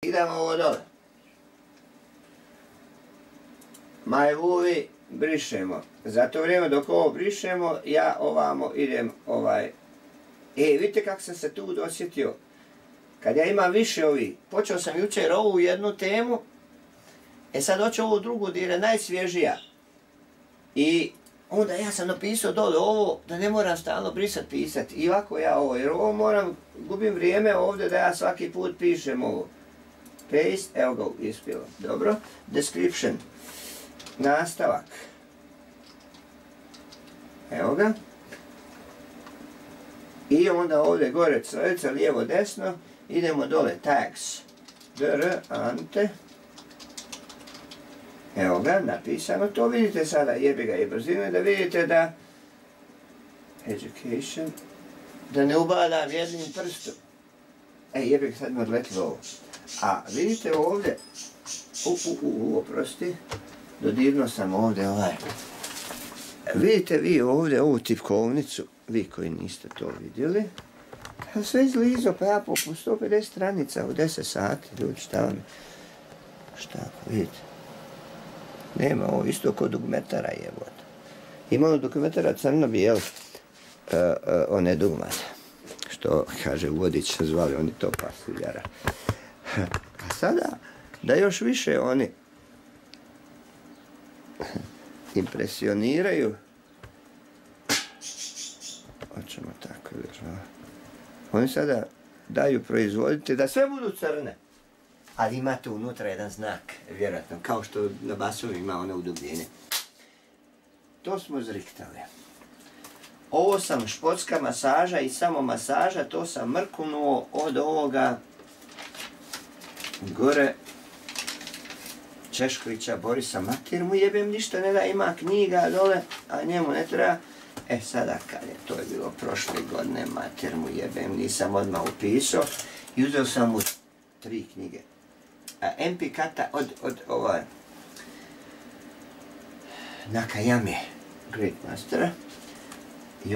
Idemo ovo dole. Majvuvi brišemo. Za to vrijeme dok ovo brišemo, ja ovamo idem vidite kako sam se tu dosjetio. Kad ja imam više ovih, počeo sam jučer ovu jednu temu, sad hoću ovu drugu jer je najsvježija. I onda ja sam napisao dole ovo, da ne moram stalno pisati. I ovako ja ovo, jer ovo gubim vrijeme ovdje da ja svaki put pišem ovo. Paste, evo ga, ispilo. Dobro. Description. Nastavak. Evo ga. I onda ovdje gore crvica, lijevo, desno. Idemo dole, tags. Dr, Ante. Evo ga, napisano. To vidite sada, jebi ga i brzine, da vidite da education, da ne ubadam jednim prstom. Jebi ga, sad mi odletilo ovo. A vidite ovdje, oprosti, dodirnuo sam ovdje vidite vi ovdje ovu tipkovnicu, vi koji niste to vidjeli, sve izlizo, pa ja po 150 stranica u 10 sati, ljudi, šta vidite, nema ovo isto kod dugmetara jebote. Ima ono dugmetara crno-bijel, one dugmate, što kaže Vodić, zvali oni to pasiljara. A sada, da još više oni impresioniraju, hoćemo tako još, oni sada daju proizvoditi da sve budu crne, ali imate unutra jedan znak, vjerojatno, kao što na basovima ima one udubljene. To smo zriktali. Ovo sam špotska masaža i samo masaža, to sam mrkunuo od ovoga gore Češkovića Borisa, mater mu jebem, ništa ne da, ima knjiga dole, a njemu ne treba. Sada kad je, to je bilo prošle godine, mater mu jebem, nisam odmah upisao i uzeo sam mu 3 knjige. MP Kata od Nakayame, Great Mastera, i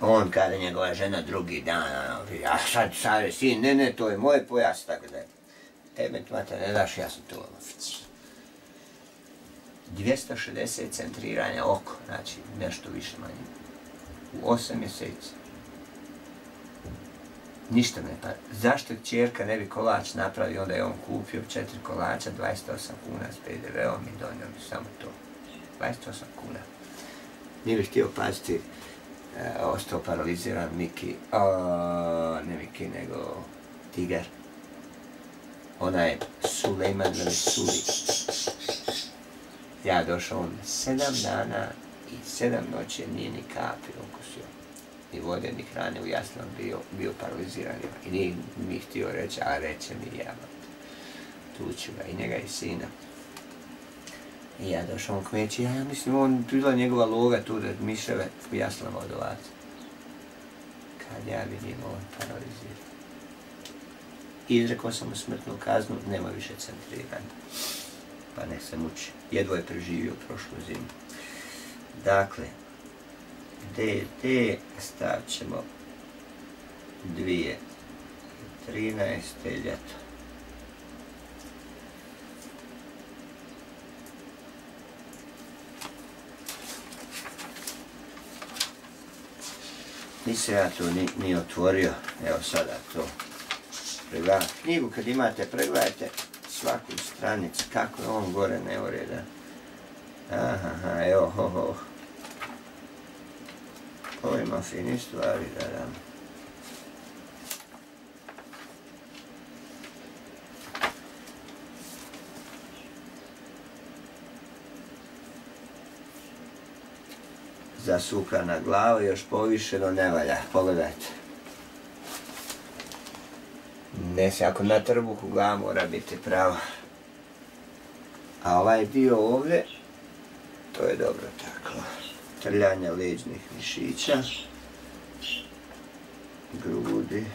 on kada njegova žena drugi dan, a sad sin, ne, to je moj pojas, tako da je. Emet mate, ne daš, ja sam to 260 centriranja oko, znači nešto više manje. U 8 mjeseci. Ništa ne pa. Zašto čerka ne bi kolač napravio, onda je on kupio 4 kolača, 28 kuna s PDV-om i donio mi samo to. 28 kuna. Nije bih htio paziti, ostao paraliziran Miki, ne Miki, nego Tigar. Onaj Sulejman Suli. Ja došao on 7 dana i 7 noći nije ni kapi okusio. Ni vode, ni hrane, u jasnom bio paraliziran. I nije mi htio reći, a reće mi jebate. Tuću ga i njega i sina. I ja došao on k meći, ja mislim, on bila njegova loga tu da miševe u jaslama od ovaca. Kad ja vidim on paraliziran. Izrekao sam mu smrtnu kaznu, nema više centriranja. Pa nek se muči. Jedvo je preživio prošlu zimu. Dakle, DD stavit ćemo 2013. ljeto. Nisam ja to ni otvorio, evo sada to. Knjigu kad imate, pregledajte svaku stranicu, kako je on gore neuredan. Evo, ovo ima fini stvari da dam. Zasukana glava, još povišeno ne valja, pogledajte. Ne se, ako na trbuhu glava mora biti prava. A ovaj dio ovdje, to je dobro tako. Trljanja leđnih mišića, grudi,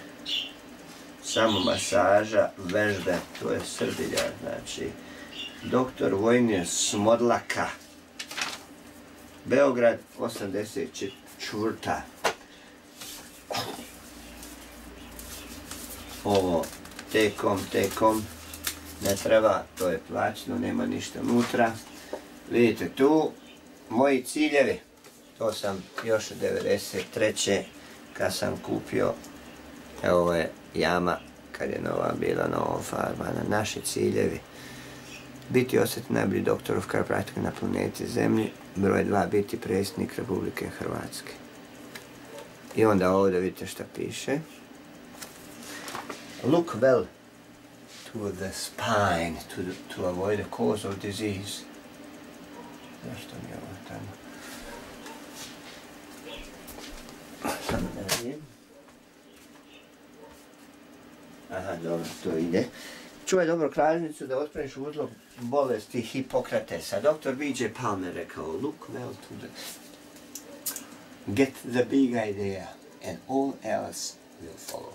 samo masaža, vežbe, to je Srbilja, znači Dr. Vojnir Smodlaka, Beograd, 84. Ovo tekom, ne treba, to je plaćeno, nema ništa unutra. Vidite tu, moji ciljevi, to sam još 93. kad sam kupio, evo ovo je jama, kad je nova bila, novo farbana, naši ciljevi. Biti ostati najbolji doktor of chiropractic na planeti Zemlji, broj 2, biti predsjednik Republike Hrvatske. I onda ovdje vidite šta piše. Look well to the spine, to avoid the cause of disease. Zašto mi je ovo tamo? Samo da vidim. Aha, dobro, to ide. Čuvaj dobro kralježnicu da otpremiš uzrok bolesti Hipokratesa. Dr. B.J. Palmer rekao, look well to the... Get the big idea and all else will follow.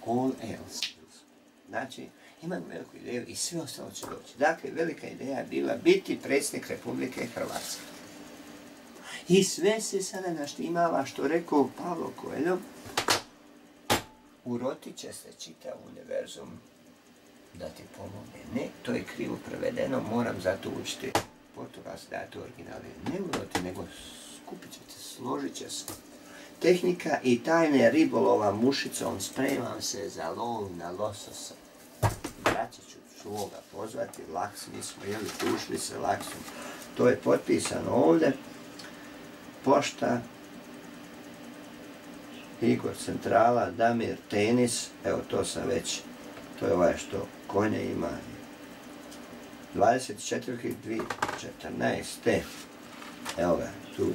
All else. Znači, imam veliku ideju i sve ostalo će doći. Dakle, velika ideja je bila biti predsjednik Republike Hrvatske. I sve se sada naštimava, što rekao Pavlo Coelho, urotit će se čitav univerzum da ti pomogne. Ne, to je krivo prevedeno, moram zato učiti portugalski, da je to originalno. Ne uroti, nego skupit će se, složit će se. Tehnika i tajne ribolova mušicom, spremam se za lov na lososa. Braća ću svoga pozvati, laks, mi smo jeli, tušli se laksom. To je potpisano ovdje. Pošta, Igor Centrala, Damir Tenis, evo to sam već, to je ovaj što konje ima. 24.2014. Evo ga, tu.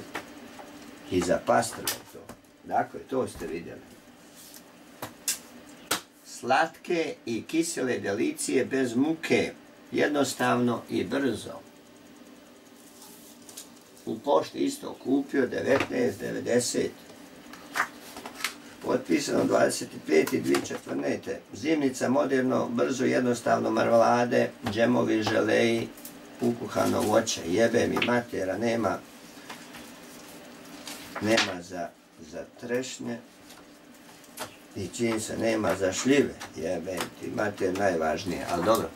I zapastrilo to. Dakle, to ste vidjeli. Slatke i kisele delicije bez muke. Jednostavno i brzo. U pošti isto kupio 19,90. Potpisano 25.2014. Zimnica moderno, brzo, jednostavno marmelade, džemovi, želeji, ukuhano voće. Jebe mi matera, nema za trešnje i činjenica nema za šljive. Jebe ti mater, najvažnije, ali dobro.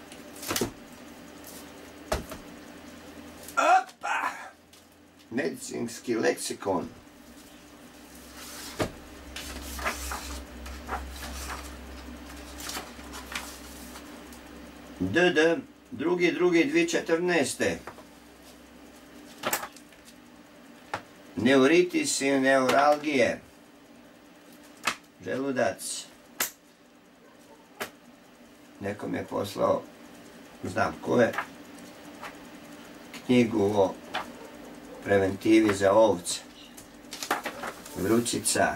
Opa! Medicinski leksikon. DD, 2.2.2014. Neuritis i neuralgije. Želudac. Neko mi je poslao, znam ko je, knjigu o preventivi za ovce. Vrućica.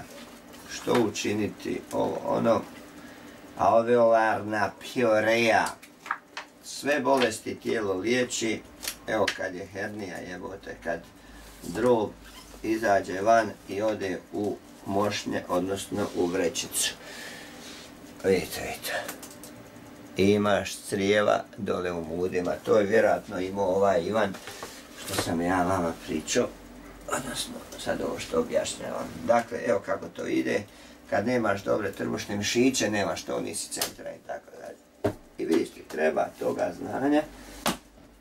Što učiniti, ovo, ono. Alveolarna pioreja. Sve bolesti tijelo liječi. Evo kad je hernija, jebote, kad drog izađe van i ode u mošnje, odnosno u vrećicu. Vidite, vidite. Imaš crijeva dole u mudima. To je vjerojatno imao ovaj Ivan, što sam ja vama pričao. Odnosno, sad ovo što objašnjavam. Dakle, evo kako to ide. Kad nemaš dobre trbušne mišiće, nemaš to, nisi centra i tako dalje. I vidiš ti treba toga znanja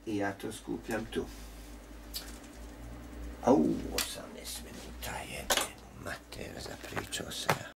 i ja to skupljam tu. Au, 18 minuta je, mater, zapričao se ja.